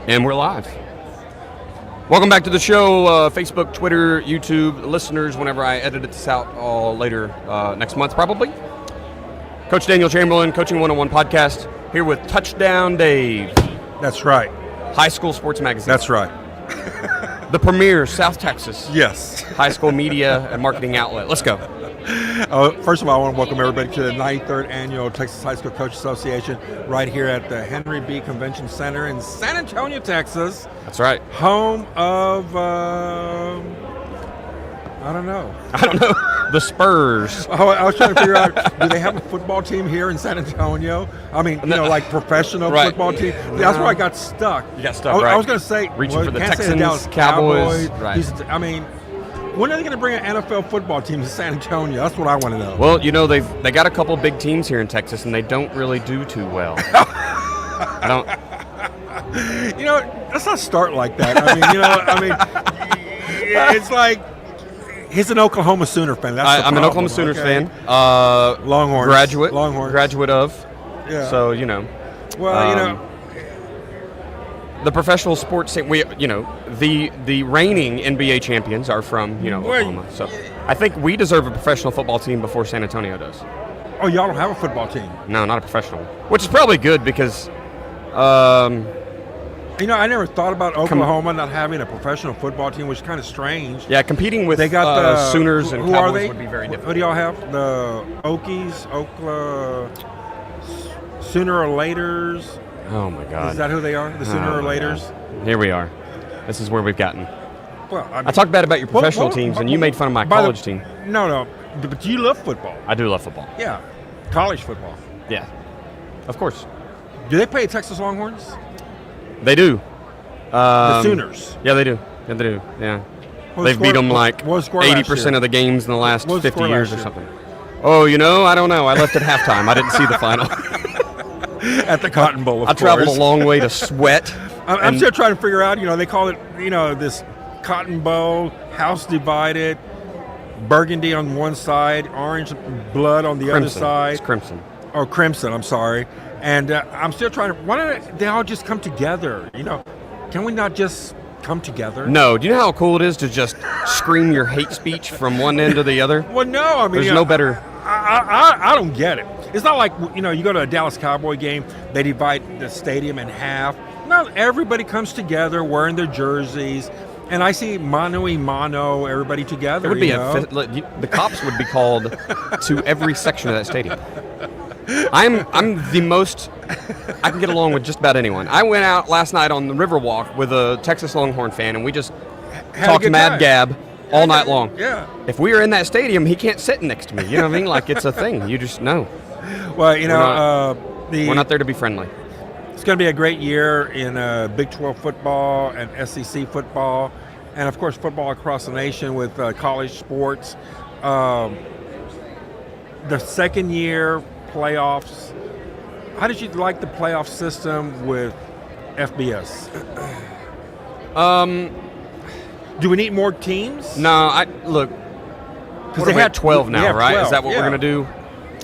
And we're live. Welcome back to the show, Facebook, Twitter, YouTube, listeners, whenever I edit this out later next month probably. Coach Daniel Chamberlain, Coaching 101 podcast, here with Touchdown Dave. That's right. High School Sports Magazine. That's right. The premier South Texas Yes. high school media and marketing outlet. Let's go. First of all, I want to welcome everybody to the 93rd Annual Texas High School Coach Association right here at the Henry B. Convention Center in San Antonio, Texas. That's right. Home of, I don't know. The Spurs. Oh, I was trying to figure out, do they have a football team here in San Antonio? I mean, like professional football team. That's where I got stuck. You got stuck, right. I was going to say, reaching for the can't say Texans, Dallas Cowboys. Right. I mean, when are they going to bring an NFL football team to San Antonio? That's what I want to know. Well, they got a couple big teams here in Texas, and they don't really do too well. Let's not start like that. It's like he's an Oklahoma Sooner fan. I'm an Oklahoma Sooners fan. Longhorns. Graduate of. Yeah. So, Well, the professional sports team, the reigning NBA champions are from, Oklahoma. So I think we deserve a professional football team before San Antonio does. Oh, y'all don't have a football team? No, not a professional. Which is probably good because, I never thought about Oklahoma not having a professional football team, which is kind of strange. Yeah, competing with they got the Sooners and who Cowboys would be very difficult. Who do y'all have? The Okies, Sooner or Laters. Oh, my God. Is that who they are? The Sooner or Laters? God. Here we are. This is where we've gotten. Well, I talked bad about your professional teams, and you made fun of my college team. No. But you love football. I do love football. Yeah. College football. Yeah. Of course. Do they play Texas Longhorns? They do. The Sooners. Yeah, they do. Yeah. They've beat them like 80% of the games in the last 50 years or something. Oh, I don't know. I left at halftime. I didn't see the final. At the Cotton Bowl, of course. I traveled a long way to sweat. I'm still trying to figure out, they call it, this Cotton Bowl, house divided, burgundy on one side, orange blood on the other side. It's crimson. Oh, crimson, I'm sorry. And I'm still trying to, why don't they all just come together? Can we not just come together? No. Do you know how cool it is to just scream your hate speech from one end to the other? Well, no. There's no better. I don't get it. It's not like, you go to a Dallas Cowboy game, they divide the stadium in half. No, everybody comes together wearing their jerseys, and I see mano a mano, everybody together. It would be the cops would be called to every section of that stadium. I'm the most, I can get along with just about anyone. I went out last night on the Riverwalk with a Texas Longhorn fan, and we just talked mad gab all night long. Yeah. If we were in that stadium, he can't sit next to me. You know what I mean? Like, it's a thing. You just know. Well, we're not there to be friendly. It's going to be a great year in Big 12 football and SEC football, and of course football across the nation with college sports. The second year playoffs. How did you like the playoff system with FBS? Do we need more teams? No, look. Because they had 12 now, right? 12, is that what we're going to do?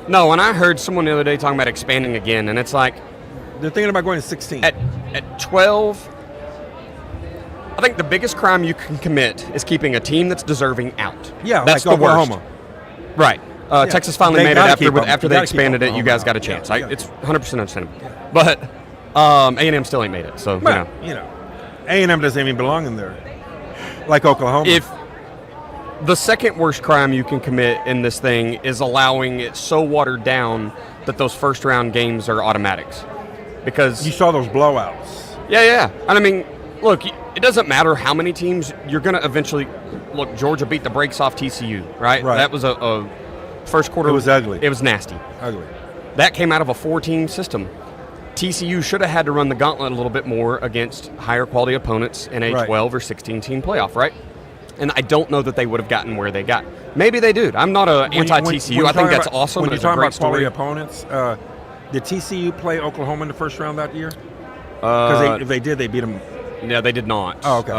No, and I heard someone the other day talking about expanding again, and it's like they're thinking about going to 16. At 12, I think the biggest crime you can commit is keeping a team that's deserving out. Yeah, that's like the Oklahoma. Worst. Right. Texas finally made it after they expanded it. You guys got a chance. Yeah. It's 100% understandable. Yeah. But A&M still ain't made it. So A&M doesn't even belong in there, like Oklahoma. If the second worst crime you can commit in this thing is allowing it so watered down that those first round games are automatics, because you saw those blowouts. Yeah. And I mean, look, it doesn't matter how many teams you're going to eventually. Look, Georgia beat the brakes off TCU, right? That was a first quarter. It was ugly. It was nasty. Ugly. That came out of a 4-team system. TCU should have had to run the gauntlet a little bit more against higher quality opponents in a 12 or 16-team playoff, right? And I don't know that they would have gotten where they got. Maybe they did. I'm not an anti-TCU. I think that's awesome. When you're talking about quality opponents, did TCU play Oklahoma in the first round that year? Because if they did, they beat them. No, they did not. Oh, okay.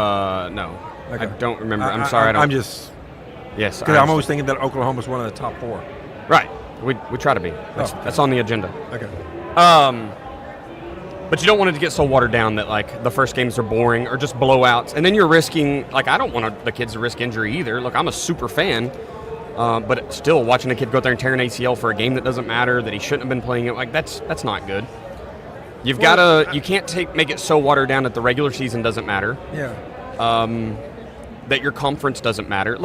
No. Okay. I don't remember. I'm sorry. I'm just. Yes. Because I'm always thinking that Oklahoma's one of the top 4. Right. We try to be. That's on the agenda. Okay. But you don't want it to get so watered down that like the first games are boring or just blowouts, and then you're risking like I don't want the kids to risk injury either. Look, I'm a super fan, but still watching a kid go out there and tear an ACL for a game that doesn't matter that he shouldn't have been playing it, like that's not good. You can't make it so watered down that the regular season doesn't matter. Yeah. That your conference doesn't matter.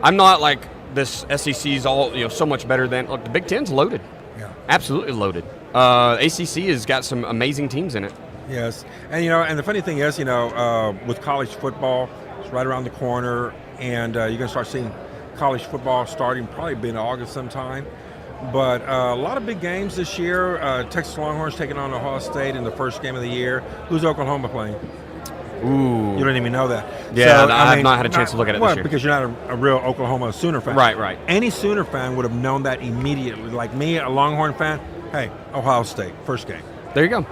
I'm not like this SEC's all so much better than. Look, the Big Ten's loaded. Yeah. Absolutely loaded. ACC has got some amazing teams in it. Yes, and and the funny thing is, with college football, it's right around the corner, and you're going to start seeing college football starting probably in August sometime. But a lot of big games this year. Texas Longhorns taking on Ohio State in the first game of the year. Who's Oklahoma playing? Ooh. You don't even know that. Yeah, so, I have not had a chance to look at it this year. Because you're not a real Oklahoma Sooner fan. Right. Any Sooner fan would have known that immediately. Like me, a Longhorn fan, hey, Ohio State, first game. There you go.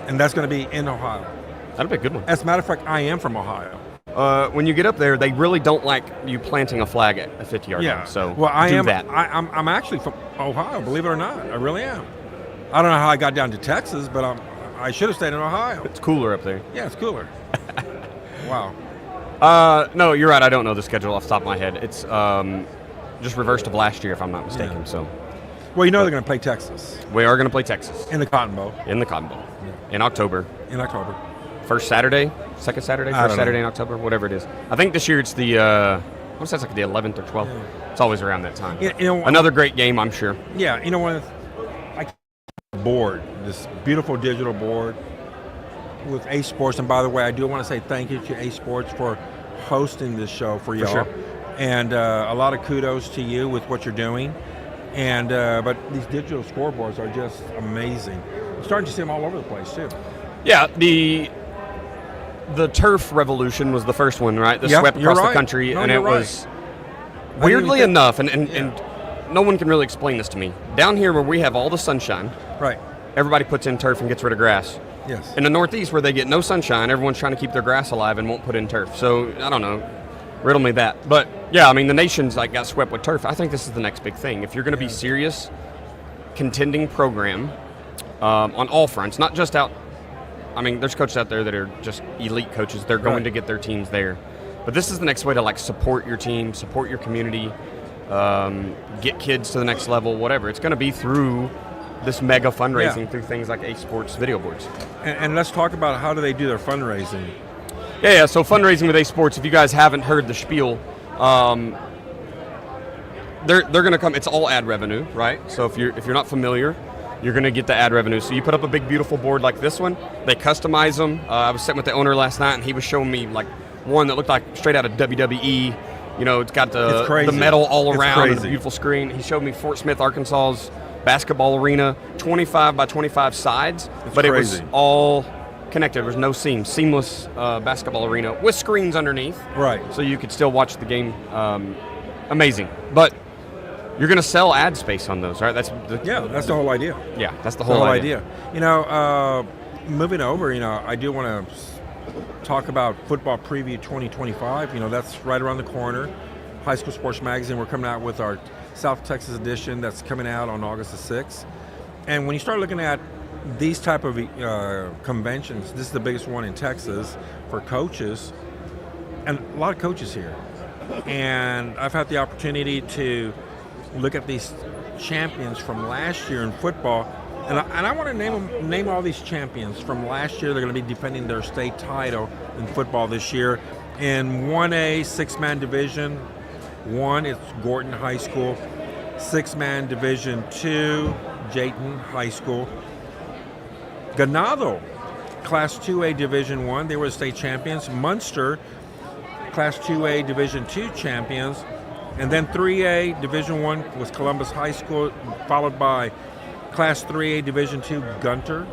And that's going to be in Ohio. That'll be a good one. As a matter of fact, I am from Ohio. When you get up there, they really don't like you planting a flag at a 50-yard line. So do that. I'm actually from Ohio, believe it or not. I really am. I don't know how I got down to Texas, but I should have stayed in Ohio. It's cooler up there. Yeah, it's cooler. Wow. No, you're right. I don't know the schedule off the top of my head. It's just reversed of last year, if I'm not mistaken. Yeah. So, well, they're going to play Texas. We are going to play Texas in the Cotton Bowl. In October. First Saturday, second Saturday, first Saturday in October, whatever it is. I think this year it's the I want to say it's like the 11th or 12th. Yeah. It's always around that time. Another great game, I'm sure. Yeah, board, this beautiful digital board with A Sports, and by the way, I do want to say thank you to A Sports for hosting this show for y'all. Sure. And a lot of kudos to you with what you're doing. And but these digital scoreboards are just amazing. I'm starting to see them all over the place too. Yeah, the turf revolution was the first one, right? That swept across the country, and it was weirdly enough, and no one can really explain this to me. Down here where we have all the sunshine, right? Everybody puts in turf and gets rid of grass. Yes. In the Northeast, where they get no sunshine, everyone's trying to keep their grass alive and won't put in turf. So I don't know, riddle me that. But yeah, I mean the nation's got swept with turf. I think this is the next big thing. If you're going to be serious, contending program on all fronts, not just out. I mean, there's coaches out there that are just elite coaches. They're going to get their teams there. But this is the next way to support your team, support your community, get kids to the next level, whatever. It's going to be through this mega fundraising through things like A Sports video boards. And let's talk about how do they do their fundraising. Yeah. So fundraising with A Sports, if you guys haven't heard the spiel, they're going to come. It's all ad revenue, right? So if you're not familiar, you're going to get the ad revenue. So you put up a big, beautiful board like this one. They customize them. I was sitting with the owner last night, and he was showing me one that looked like straight out of WWE. It's got the metal all around and a beautiful screen. He showed me Fort Smith, Arkansas's basketball arena, 25 by 25 sides, but crazy. It was all connected. There was no seams. Seamless basketball arena with screens underneath. Right. So you could still watch the game. Amazing. But you're going to sell ad space on those, right? That's the whole idea. Yeah, that's the whole idea. Moving over, I do want to talk about Football Preview 2025. That's right around the corner. High School Sports Magazine, we're coming out with our South Texas edition that's coming out on August the 6th. And when you start looking at these type of conventions, this is the biggest one in Texas for coaches, and a lot of coaches here. And I've had the opportunity to look at these champions from last year in football, and I want to name all these champions from last year. They're going to be defending their state title in football this year. In 1A, six-man division, 1, it's Gorton High School. 6-man Division 2, Jayton High School. Ganado, Class 2A Division 1, they were the state champions. Munster, Class 2A Division 2 champions. And then 3A Division 1 was Columbus High School, followed by Class 3A Division 2 Gunter.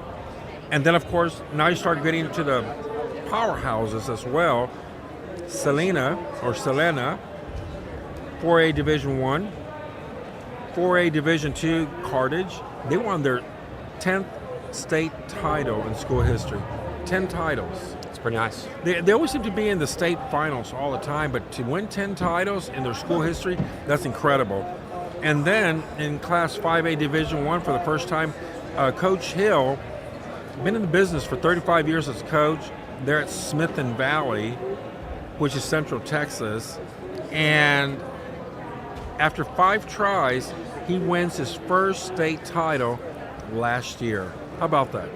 And then, of course, now you start getting into the powerhouses as well. Selena, 4A Division 1. 4A Division 2 Carthage. They won their 10th state title in school history. 10 titles. It's pretty nice. They always seem to be in the state finals all the time, but to win 10 titles in their school history, that's incredible. And then in Class 5A Division 1 for the first time, Coach Hill been in the business for 35 years as a coach. They're at Smith and Valley, which is Central Texas, and after 5 tries, he wins his first state title last year. How about that?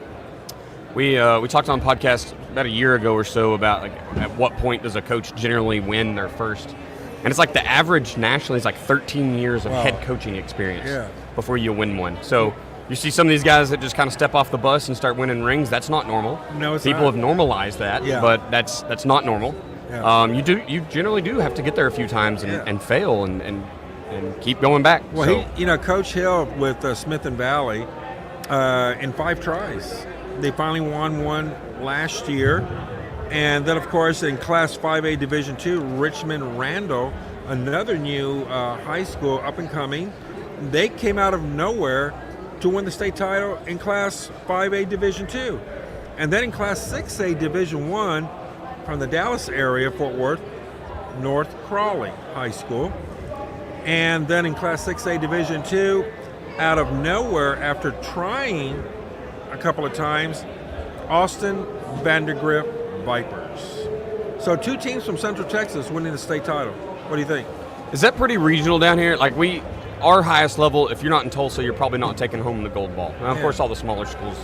We talked on podcast about a year ago or so about like at what point does a coach generally win their first, and it's like the average nationally is like 13 years of head coaching experience before you win one. So you see some of these guys that just kind of step off the bus and start winning rings. That's not normal. No, it's People not. have normalized that, but that's not normal. Yeah. You generally do have to get there a few times and fail and keep going back. Well, Coach Hill with Smith and Valley in 5 tries. They finally won one last year. And then, of course, in Class 5A Division II, Richmond Randall, another new high school up and coming, they came out of nowhere to win the state title in Class 5A Division II. And then in Class 6A Division I, from the Dallas area, Fort Worth, North Crawley High School. And then in Class 6A Division II, out of nowhere, after trying a couple of times, Austin Vandergrift Vipers. So 2 teams from Central Texas winning the state title. What do you think? Is that pretty regional down here? Like our highest level, if you're not in Tulsa, you're probably not taking home the gold ball. Now, of course, all the smaller schools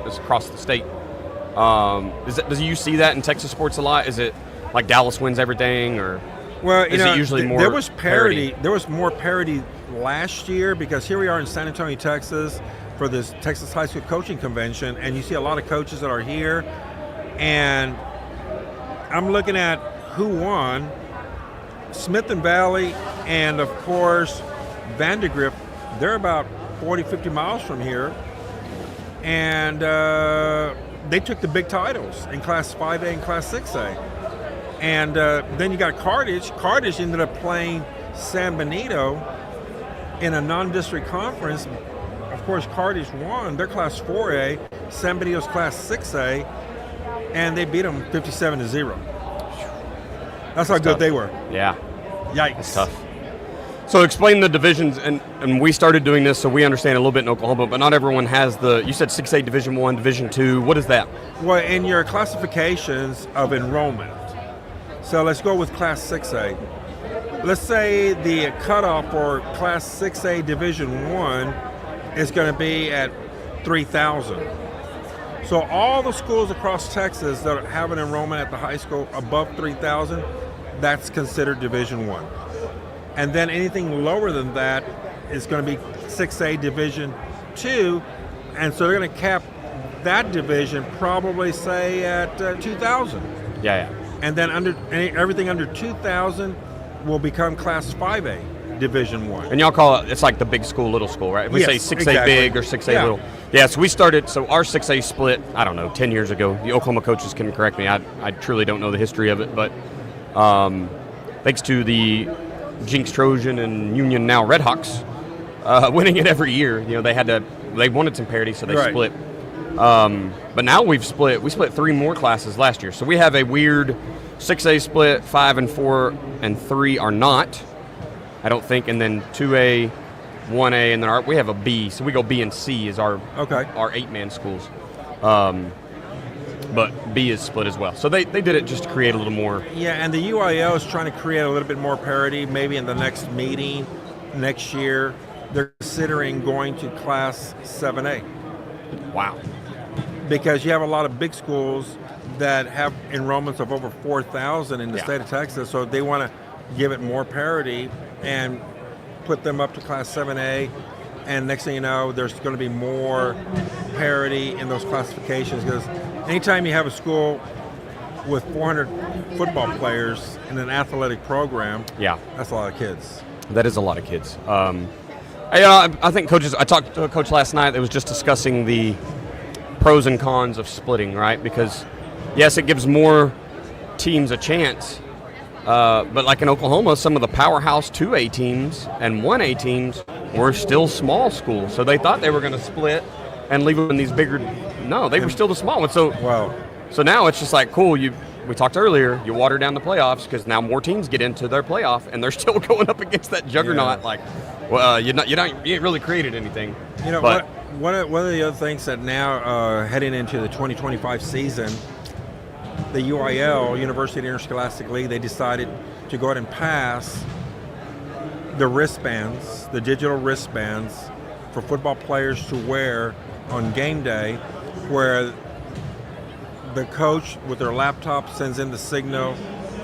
is across the state. Do you see that in Texas sports a lot? Is it like Dallas wins everything, or is it usually more there was parity? There was more parity last year because here we are in San Antonio, Texas, for this Texas High School Coaching Convention, and you see a lot of coaches that are here, and I'm looking at who won. Smith and Valley and, of course, Vandergrift, they're about 40, 50 miles from here, and they took the big titles in Class 5A and Class 6A. And then you got Carthage. Carthage ended up playing San Benito in a non-district conference. Of course, Carthage won. They're Class 4A. San Benito's Class 6A. And they beat them 57-0. That's how good tough. they were. Yeah. Yikes. That's tough. So explain the divisions, and we started doing this so we understand a little bit in Oklahoma, but not everyone has you said 6A Division I, Division II. What is that? Well, in your classifications of enrollment. So let's go with Class 6A. Let's say the cutoff for Class 6A Division I is going to be at 3,000. So all the schools across Texas that have an enrollment at the high school above 3,000, that's considered Division I. And then anything lower than that is going to be 6A Division II, and so they're going to cap that division probably, say, at 2,000. Yeah. And then everything under 2,000 will become Class 5A Division I. And y'all call it's like the big school, little school, right? We say 6A big or 6A little. Yeah, so we started, our 6A split, I don't know, 10 years ago. The Oklahoma coaches can correct me. I truly don't know the history of it, but thanks to the Jinx Trojan and Union now Redhawks winning it every year, they wanted some parity, so they split. But now we split 3 more classes last year. So we have a weird 6A split, 5 and 4 and 3 are not, I don't think, and then 2A, 1A, and then we have a B. So we go B and C as our 8-man schools. But B is split as well. So they did it just to create a little more. Yeah, and the UIL is trying to create a little bit more parity. Maybe in the next meeting next year, they're considering going to Class 7A. Wow. Because you have a lot of big schools that have enrollments of over 4,000 in the state of Texas, so they want to give it more parity and put them up to Class 7A. And next thing you know, there's going to be more parity in those classifications, because anytime you have a school with 400 football players in an athletic program, that's a lot of kids. That is a lot of kids. I think coaches, I talked to a coach last night that was just discussing the pros and cons of splitting, right? Because, yes, it gives more teams a chance, but like in Oklahoma, some of the powerhouse 2A teams and 1A teams were still small schools. So they thought they were going to split and leave them in these bigger. No, they were still the small ones. So now it's just like, cool, we talked earlier, you water down the playoffs because now more teams get into their playoff and they're still going up against that juggernaut. Like, well, you ain't really created anything. But one of the other things that now heading into the 2025 season, the UIL, University Interscholastic League, they decided to go ahead and pass the wristbands, the digital wristbands for football players to wear on game day, where the coach with their laptop sends in the signal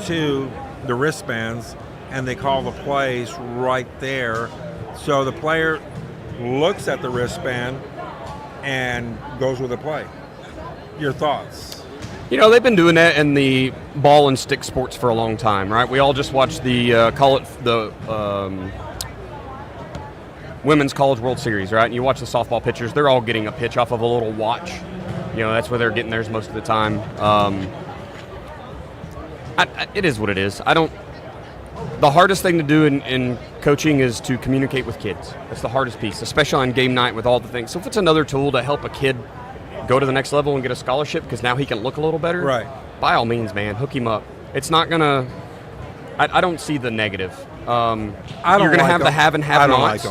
to the wristbands and they call the plays right there. So the player looks at the wristband and goes with the play. Your thoughts? You know, they've been doing that in the ball and stick sports for a long time, right? We all just watched the Women's College World Series, right? And you watch the softball pitchers, they're all getting a pitch off of a little watch. You know, that's where they're getting theirs most of the time. It is what it is. The hardest thing to do in coaching is to communicate with kids. That's the hardest piece, especially on game night with all the things. So if it's another tool to help a kid go to the next level and get a scholarship because now he can look a little better, right? By all means, man, hook him up. It's not gonna. I don't see the negative. You're gonna have the have and have-nots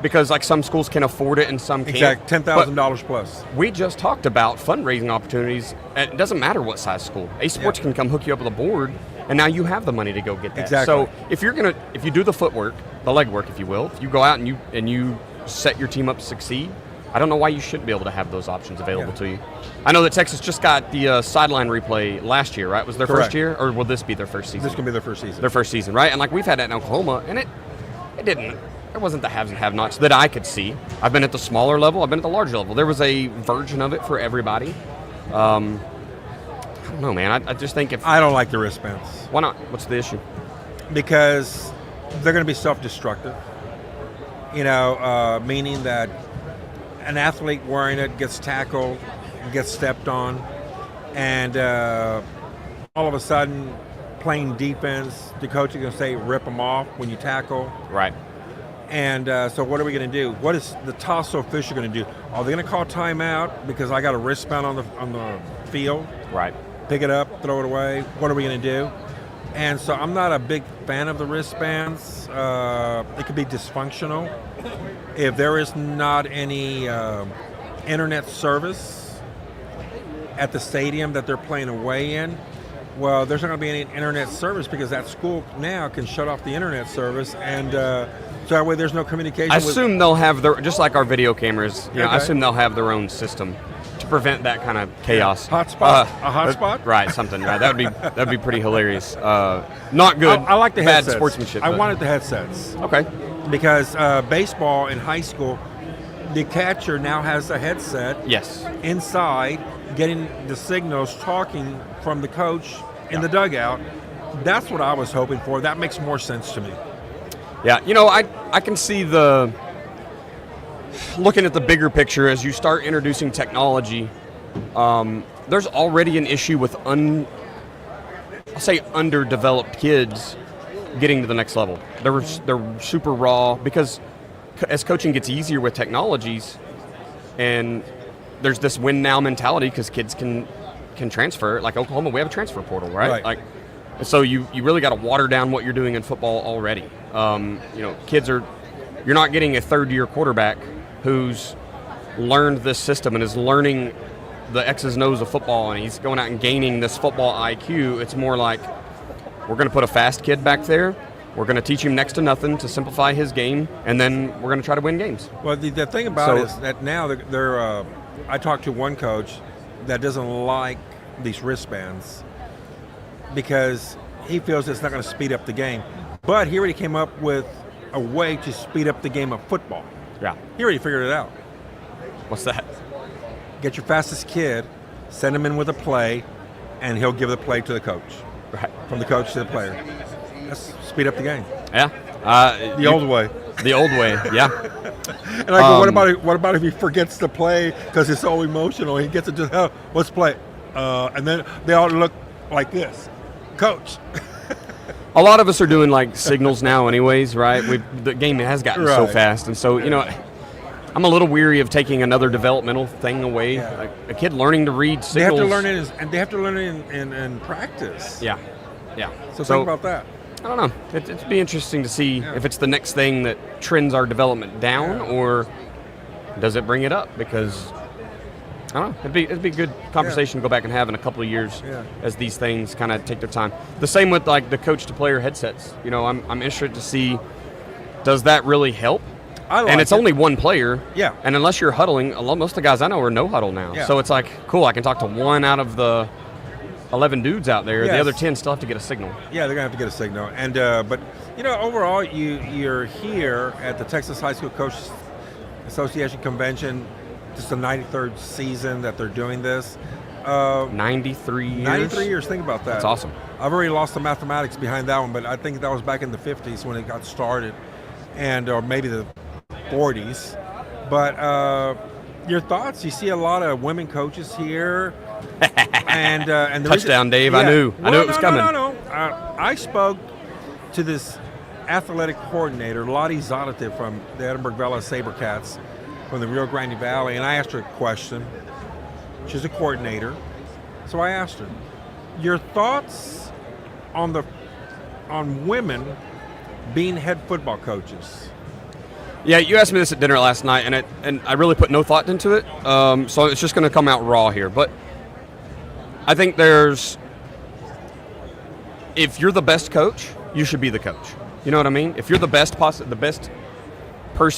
because like some schools can afford it and some can't. Exactly, $10,000 plus. We just talked about fundraising opportunities. It doesn't matter what size school. Ace Sports can come hook you up with a board, and now you have the money to go get that. Exactly. So if you do the footwork, the legwork, if you will, if you go out and you set your team up to succeed, I don't know why you shouldn't be able to have those options available to you. I know that Texas just got the sideline replay last year, right? Was their Correct. first year, or will this be their first season? This can be their first season. Their first season, right? And like we've had that in Oklahoma, and it didn't. There wasn't the haves and have-nots that I could see. I've been at the smaller level. I've been at the larger level. There was a version of it for everybody. I don't know, man. I just think I don't like the wristbands. Why not? What's the issue? Because they're going to be self-destructive. You know, meaning that an athlete wearing it gets tackled, gets stepped on, and all of a sudden, playing defense, the coach is going to say, rip them off when you tackle. Right. And so what are we going to do? What is the THSCA official going to do? Are they going to call timeout because I got a wristband on the field? Right. Pick it up, throw it away. What are we going to do? And so I'm not a big fan of the wristbands. It could be dysfunctional. If there is not any internet service at the stadium that they're playing away in, well, there's not going to be any internet service because that school now can shut off the internet service, and so that way there's no communication. I assume they'll have their, just like our video cameras, you know, I Okay. assume they'll have their own system to prevent that kind of chaos. Hotspot? A hotspot? Right, something, right. That'd be pretty hilarious. Not good. I like the bad headsets. sportsmanship. I but- wanted the headsets. Okay. Because baseball in high school, the catcher now has a headset Yes. inside, getting the signals, talking from the coach in the dugout. That's what I was hoping for. That makes more sense to me. Yeah, you know, I can see looking at the bigger picture as you start introducing technology. There's already an issue with I'll say underdeveloped kids getting to the next level. They're super raw because as coaching gets easier with technologies, and there's this win now mentality because kids can transfer. Like Oklahoma, we have a transfer portal, right? Like, so you really got to water down what you're doing in football already. You know, you're not getting a third-year quarterback who's learned this system and is learning the X's and O's of football, and he's going out and gaining this football IQ. It's more like, we're going to put a fast kid back there. We're going to teach him next to nothing to simplify his game, and then we're going to try to win games. Well, the thing about it is that now they're I talked to one coach that doesn't like these wristbands because he feels it's not going to speed up the game. But he already came up with a way to speed up the game of football. Yeah. He already figured it out. What's that? Get your fastest kid, send him in with a play, and he'll give the play to the coach. Right. From the coach to the player. That's speed up the game. Yeah. The old way. The old way, yeah. And I go, what about if he forgets to play because it's so emotional? He gets it just, let's play. And then they all look like this. Coach. A lot of us are doing like signals now anyways, right? The game has gotten so fast. And so, you know, I'm a little weary of taking another developmental thing away. Yeah. Like a kid learning to read signals. They have to learn it in practice. Yeah, yeah. So think about that. I don't know. It'd be interesting to see if it's the next thing that trends our development down, or Does it bring it up? Because I don't know. It'd be a good conversation to go back and have in a couple of years as these things kind of take their time. The same with like the coach-to-player headsets. You know, I'm interested to see, does that really help? And it's only one player. Yeah. And unless you're huddling, most of the guys I know are no huddle now. Yeah. So it's like, cool, I can talk to one out of the 11 dudes out there. Yes. The other 10 still have to get a signal. Yeah, they're going to have to get a signal. And but, you know, overall, you're here at the Texas High School Coaches Association Convention. This is the 93rd season that they're doing this. 93 years? 93 years, think about that. That's awesome. I've already lost the mathematics behind that one, but I think that was back in the 50s when it got started, and or maybe the 40s. But your thoughts? You see a lot of women coaches here. and the Touchdown, Dave. Yeah. I knew it was coming. No. I spoke to this athletic coordinator, Lottie Zodative from the Edinburgh Vela Sabercats from the Rio Grande Valley, and I asked her a question. She's a coordinator. So I asked her, your thoughts on women being head football coaches? Yeah, you asked me this at dinner last night, and I really put no thought into it, so it's just going to come out raw here. But I think if you're the best coach, you should be the coach. You know what I mean? If you're the best person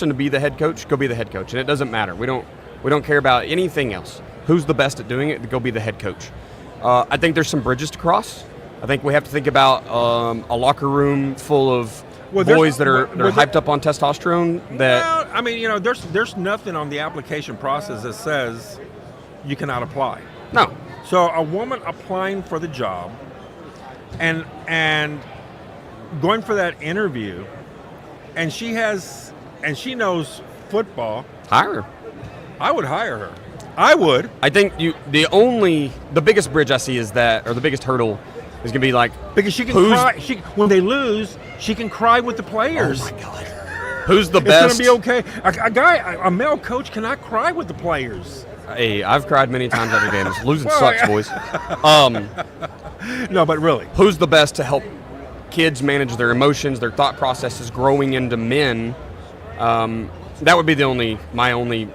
to be the head coach, go be the head coach, and it doesn't matter. We don't care about anything else. Who's the best at doing it? Go be the head coach. I think there's some bridges to cross. I think we have to think about a locker room full of boys that are hyped up on testosterone. Well, I mean, you know, there's nothing on the application process that says you cannot apply. No. So a woman applying for the job and going for that interview, and she knows football. Hire her. I would hire her. I would. I think the biggest bridge I see is that, or the biggest hurdle is going to be like, because she can cry. When they lose, she can cry with the players. Oh my God. Who's the best? It's going to be okay. A male coach cannot cry with the players. Hey, I've cried many times after games. Losing sucks, boys. No, but really, who's the best to help kids manage their emotions, their thought processes, growing into men? That would be my only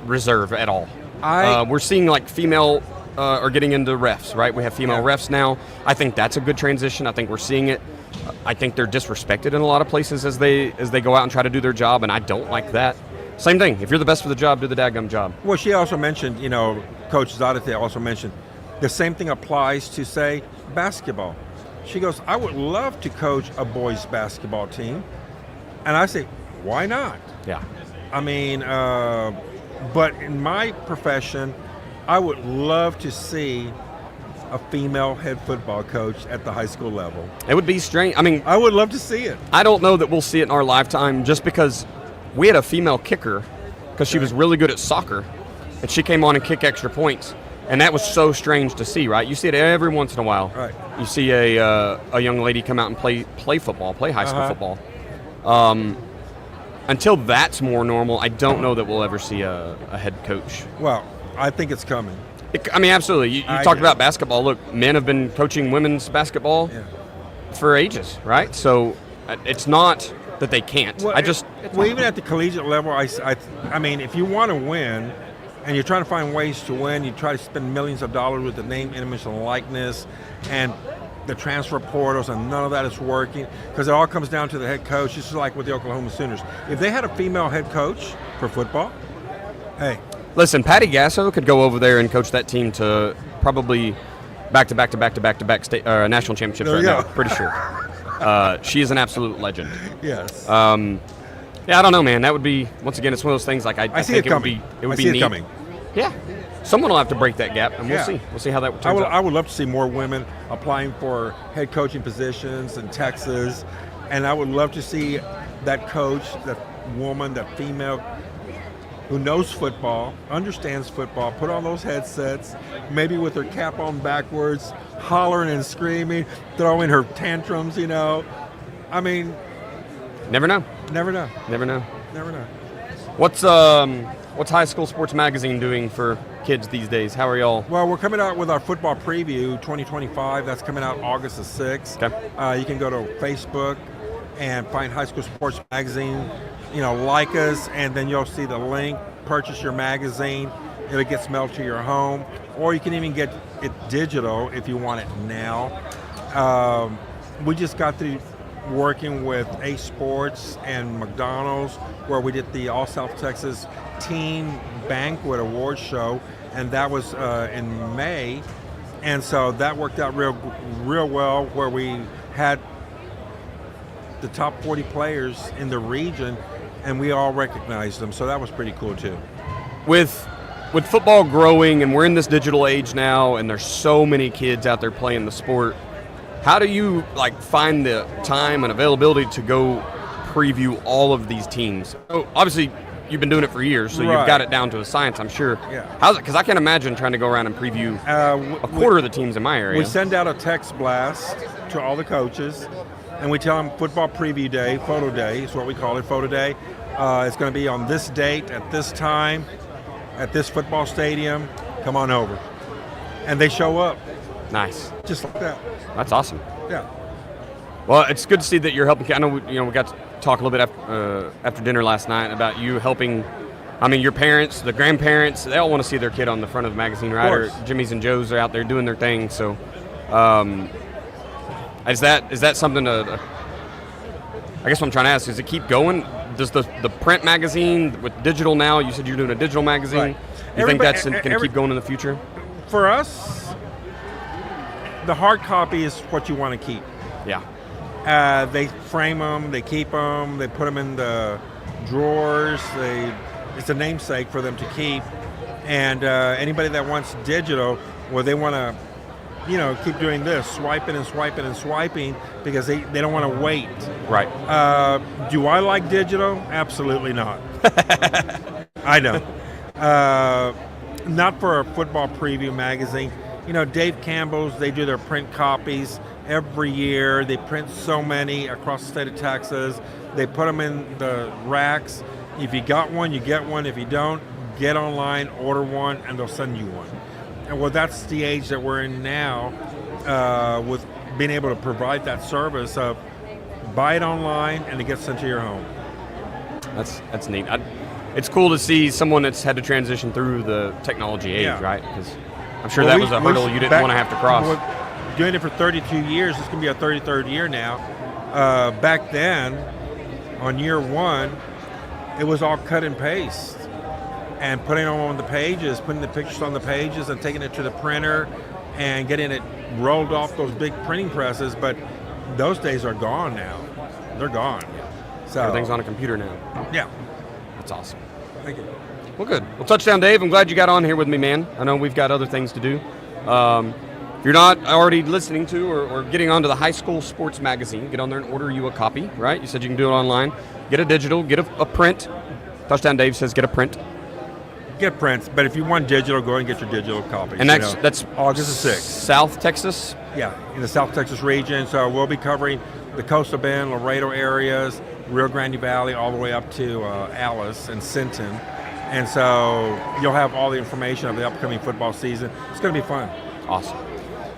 reserve at all. We're seeing like female are getting into refs, right? We have female refs now. I think that's a good transition. I think we're seeing it. I think they're disrespected in a lot of places as they go out and try to do their job, and I don't like that. Same thing. If you're the best for the job, do the dadgum job. Well, she also mentioned, you know, Coach Zadate also mentioned the same thing applies to, say, basketball. She goes, I would love to coach a boys basketball team. And I say, why not? Yeah. I mean, but in my profession, I would love to see a female head football coach at the high school level. It would be strange. I mean, I would love to see it. I don't know that we'll see it in our lifetime, just because we had a female kicker because she was really good at soccer, and she came on and kicked extra points, and that was so strange to see, right? You see it every once in a while. Right. You see a young lady come out and play football, play high school football. Until that's more normal, I don't know that we'll ever see a head coach. Well, I think it's coming. I mean, absolutely. You talked about basketball. Look, men have been coaching women's basketball for ages, right? So it's not that they can't. Well, even at the collegiate level, I mean, if you want to win, and you're trying to find ways to win, you try to spend millions of dollars with the name, image, and likeness, and the transfer portals, and none of that is working, because it all comes down to the head coach. Just like with the Oklahoma Sooners. If they had a female head coach for football, hey. Listen, Patty Gasso could go over there and coach that team to probably back-to-back national championships right now, pretty sure. She is an absolute legend. Yes. Yeah, I don't know, man. That would be, once again, it's one of those things, like I see think it coming. It would be neat. It coming. Yeah. Someone will have to break that gap, and we'll see. We'll see how that turns out. I would love to see more women applying for head coaching positions in Texas, and I would love to see that coach, that woman, that female who knows football, understands football, put on those headsets, maybe with her cap on backwards, hollering and screaming, throwing her tantrums, you know. I mean... Never know. Never know. Never know. Never know. What's High School Sports Magazine doing for kids these days? How are y'all? Well, we're coming out with our football preview 2025. That's coming out August the 6th. Okay. You can go to Facebook and find High School Sports Magazine, you know, like us, and then you'll see the link purchase your magazine. It'll get mailed to your home, or you can even get it digital if you want it now. We just got through working with Ace Sports and McDonald's, where we did the All South Texas Teen Banquet Awards show, and that was in May, and so that worked out real well, where we had the top 40 players in the region, and we all recognized them, so that was pretty cool too. With football growing, and we're in this digital age now, and there's so many kids out there playing the sport, how do you find the time and availability to go preview all of these teams? So obviously, you've been doing it for years, so Right. you've got it down to a science, I'm sure. Yeah. How's it? Because I can't imagine trying to go around and preview a quarter of the teams in my area. We send out a text blast to all the coaches, and we tell them football preview day, photo day is what we call it, photo day. It's going to be on this date, at this time, at this football stadium. Come on over. And they show up. Nice. Just like that. That's awesome. Yeah. Well, it's good to see that you're helping. I know we got to talk a little bit after dinner last night about you helping. I mean, your parents, the grandparents, they all want to see their kid on the front of the magazine, right? Or Jimmy's and Joe's are out there doing their thing. So, is that something to? I guess what I'm trying to ask is, it keep going? Does the print magazine with digital now? You said you're doing a digital magazine. Right. You think that's going to keep going in the future? For us, the hard copy is what you want to keep. Yeah. They frame them, they keep them, they put them in the drawers. It's a namesake for them to keep. And anybody that wants digital, well, they want to, keep doing this, swiping and swiping and swiping, because they don't want to wait. Right. Do I like digital? Absolutely not. I don't. Not for a football preview magazine. Dave Campbell's, they do their print copies every year. They print so many across the state of Texas. They put them in the racks. If you got one, you get one. If you don't, get online, order one, and they'll send you one. And well, that's the age that we're in now, with being able to provide that service of buy it online and it gets sent to your home. That's neat. It's cool to see someone that's had to transition through the technology age, right? Because I'm sure that was a hurdle you didn't want to have to cross. Doing it for 32 years, this can be our 33rd year now. Back then, on year one, it was all cut and paste. And putting them on the pages, putting the pictures on the pages and taking it to the printer and getting it rolled off those big printing presses. But those days are gone now. They're gone. So everything's on a computer now. Yeah. That's awesome. Thank you. Well, good. Well, Touchdown Dave, I'm glad you got on here with me, man. I know we've got other things to do. If you're not already listening to or getting onto the high school sports magazine, get on there and order you a copy, right? You said you can do it online. Get a digital, get a print. Touchdown Dave says get a print. Get prints, but if you want digital, go and get your digital copy. And that's August 6th. South Texas? Yeah, in the South Texas region. So we'll be covering the Coastal Bend, Laredo areas, Rio Grande Valley, all the way up to Alice and Sinton. And so you'll have all the information of the upcoming football season. It's going to be fun. Awesome.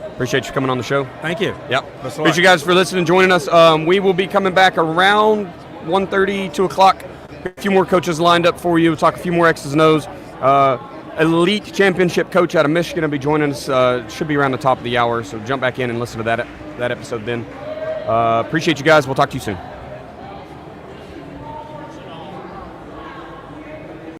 Appreciate you coming on the show. Thank you. Yep. Appreciate you guys for listening and joining us. We will be coming back around 1:30, 2 o'clock. A few more coaches lined up for you. We'll talk a few more X's and O's. Elite championship coach out of Michigan will be joining us. Should be around the top of the hour, so jump back in and listen to that episode then. Appreciate you guys. We'll talk to you soon.